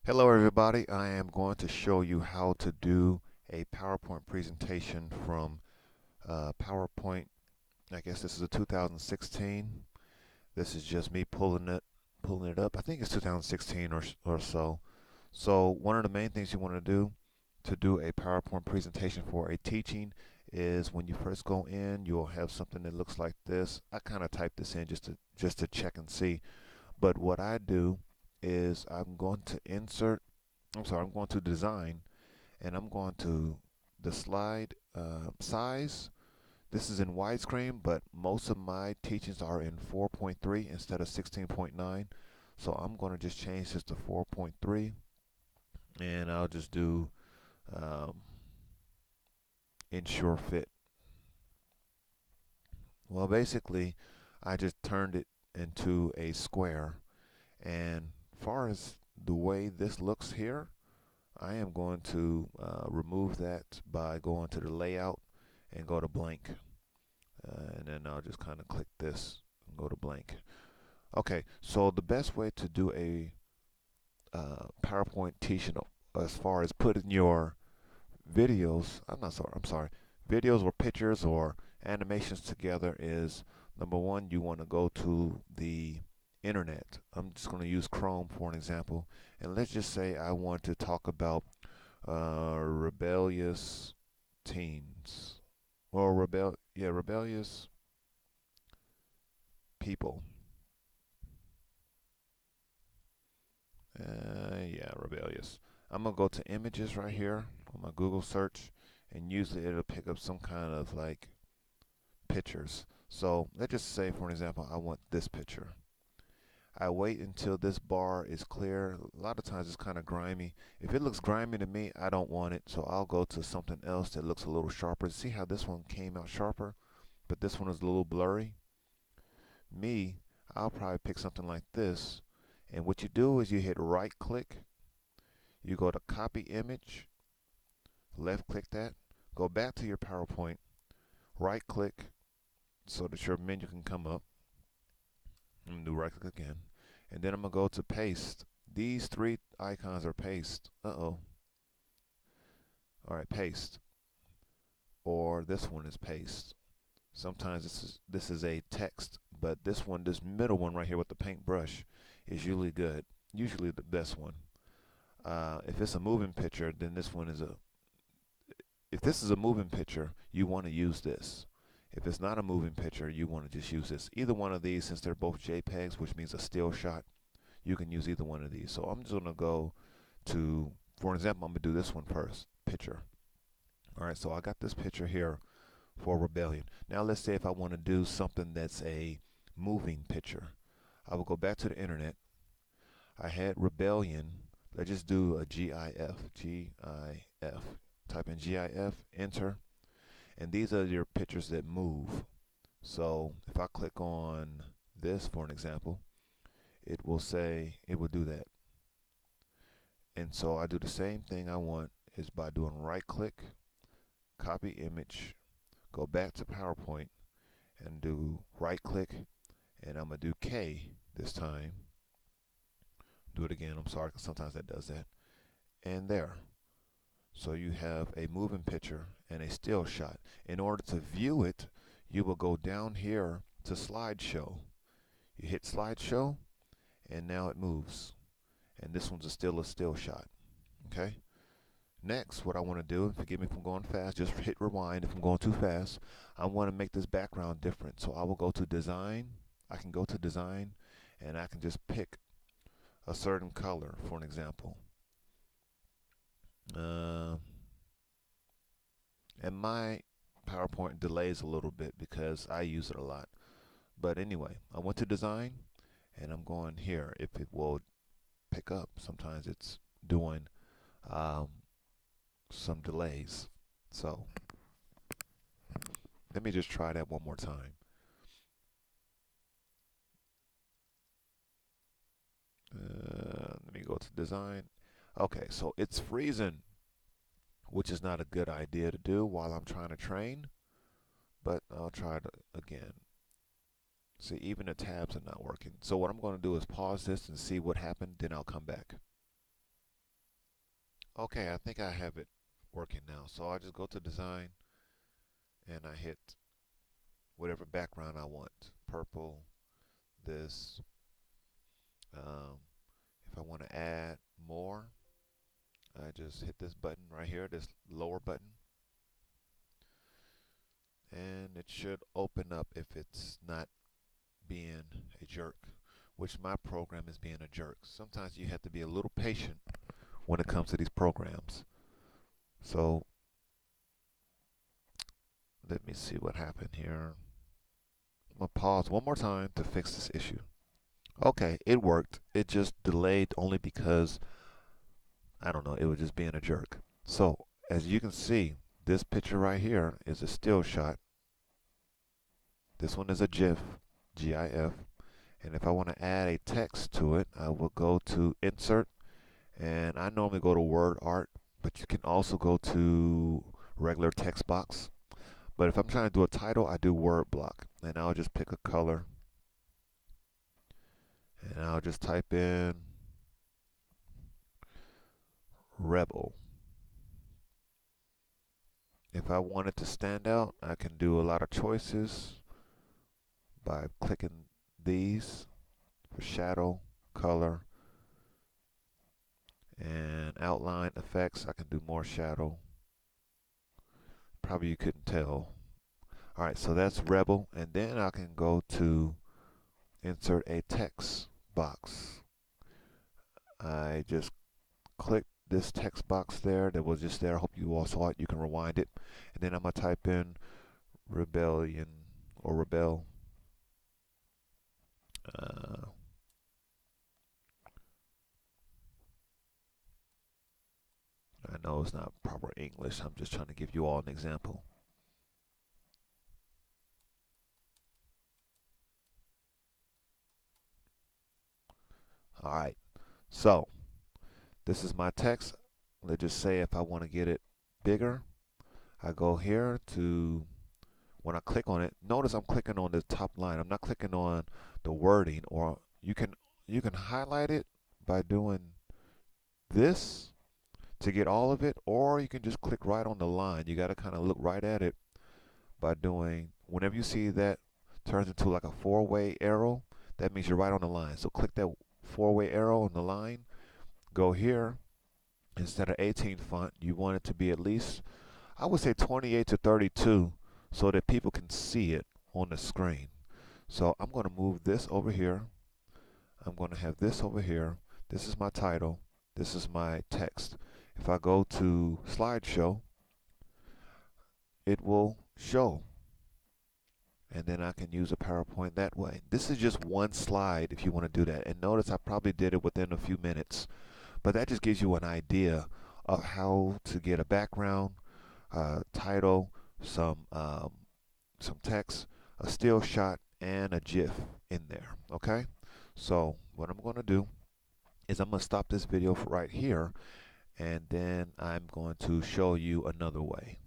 Hello everybody, I am going to show you how to do a PowerPoint presentation from PowerPoint. I guess this is a 2016. This is just me pulling it up. I think it's 2016 or so. So one of the main things you want to do a PowerPoint presentation for a teaching is when you first go in, you'll have something that looks like this. I kind of typed this in just to check and see. But what I do is I'm going to design, and I'm going to the slide size. This is in widescreen, but most of my teachings are in 4.3 instead of 16.9. So I'm going to just change this to 4.3, and I'll just do um, ensure fit. Well, basically, I just turned it into a square, and far as the way this looks here, I am going to remove that by going to the layout and go to blank. And then I'll just kind of click this and go to blank. Okay, so the best way to do a PowerPoint teaching as far as putting your I'm sorry, videos or pictures or animations together is number one, you want to go to the internet. I'm just going to use Chrome for an example. And let's just say I want to talk about rebellious teens or rebellious people. Yeah, rebellious. I'm gonna go to images right here on my Google search, and usually it'll pick up some kind of like pictures. So let's just say, for an example, I want this picture. I wait until this bar is clear. A lot of times it's kind of grimy. If it looks grimy to me, I don't want it, so I'll go to something else that looks a little sharper. See how this one came out sharper, but this one is a little blurry? Me, I'll probably pick something like this. And what you do is you hit right click, you go to copy image, left click that, go back to your PowerPoint, right click so that your menu can come up. I'm gonna do right click again. And then I'm gonna go to paste. These three icons are paste. Uh-oh. All right, paste. Or this one is paste. Sometimes this is a text, but this middle one right here with the paintbrush is usually good. Usually the best one. If it's a moving picture, then this one is a if this is a moving picture, you want to use this. If it's not a moving picture, you want to just use this. Either one of these, since they're both JPEGs, which means a still shot, you can use either one of these. So I'm just going to go to, for example, I'm going to do this one first, picture. All right, so I got this picture here for Rebellion. Now let's say if I want to do something that's a moving picture. I will go back to the internet. I had Rebellion. Let's just do a GIF. GIF. Type in GIF, enter, and these are your pictures that move. So if I click on this for an example, it will do that. And so I do the same thing I want is by doing right click, copy image, go back to PowerPoint and do right click, and I'm gonna do K this time. Do it again, I'm sorry, 'cause sometimes that does that. And there. So you have a moving picture and a still shot. In order to view it, you will go down here to slideshow. You hit slideshow, and now it moves. And this one's a still shot. Okay? Next, what I want to do, and forgive me if I'm going fast, just hit rewind if I'm going too fast. I want to make this background different. So I will go to design. I can go to design, and I can just pick a certain color for an example. Uh, and my PowerPoint delays a little bit because I use it a lot. But anyway, I went to design, and I'm going here if it will pick up. Sometimes it's doing um, some delays. So let me just try that one more time. Let me go to design. Okay, so it's freezing, which is not a good idea to do while I'm trying to train, but I'll try it again. See, even the tabs are not working. So what I'm going to do is pause this and see what happened, then I'll come back. Okay, I think I have it working now. So I just go to design and I hit whatever background I want. Purple, this. Um, if I want to add more, I just hit this button right here, this lower button, and it should open up if it's not being a jerk, which my program is being a jerk. Sometimes you have to be a little patient when it comes to these programs. So let me see what happened here. I'm gonna pause one more time to fix this issue. Okay, it worked. It just delayed only because, I don't know, it was just being a jerk. So as you can see, this picture right here is a still shot. This one is a GIF, GIF. And if I want to add a text to it, I will go to Insert, and I normally go to Word Art, but you can also go to regular text box. But if I'm trying to do a title, I do Word Block, and I'll just pick a color, and I'll just type in Rebel. If I want it to stand out, I can do a lot of choices by clicking these for shadow, color, and outline effects. I can do more shadow. Probably you couldn't tell. All right, so that's Rebel, and then I can go to insert a text box. I just click this text box there that was just there. I hope you all saw it. You can rewind it, and then I'm gonna type in rebellion or rebel. Uh, I know it's not proper English. I'm just trying to give you all an example. All right, so this is my text. Let's just say if I want to get it bigger, I go here to, when I click on it, notice I'm clicking on the top line. I'm not clicking on the wording, or you can highlight it by doing this to get all of it, or you can just click right on the line. You got to kind of look right at it by doing, whenever you see that turns into like a four-way arrow, that means you're right on the line. So click that four-way arrow on the line, go here. Instead of 18 font, you want it to be at least, I would say 28 to 32, so that people can see it on the screen. So I'm going to move this over here. I'm going to have this over here. This is my title. This is my text. If I go to slideshow, it will show. And then I can use a PowerPoint that way. This is just one slide if you want to do that. And notice I probably did it within a few minutes. But that just gives you an idea of how to get a background, title, some text, a still shot, and a GIF in there. Okay? So what I'm going to do is I'm going to stop this video right here, and then I'm going to show you another way.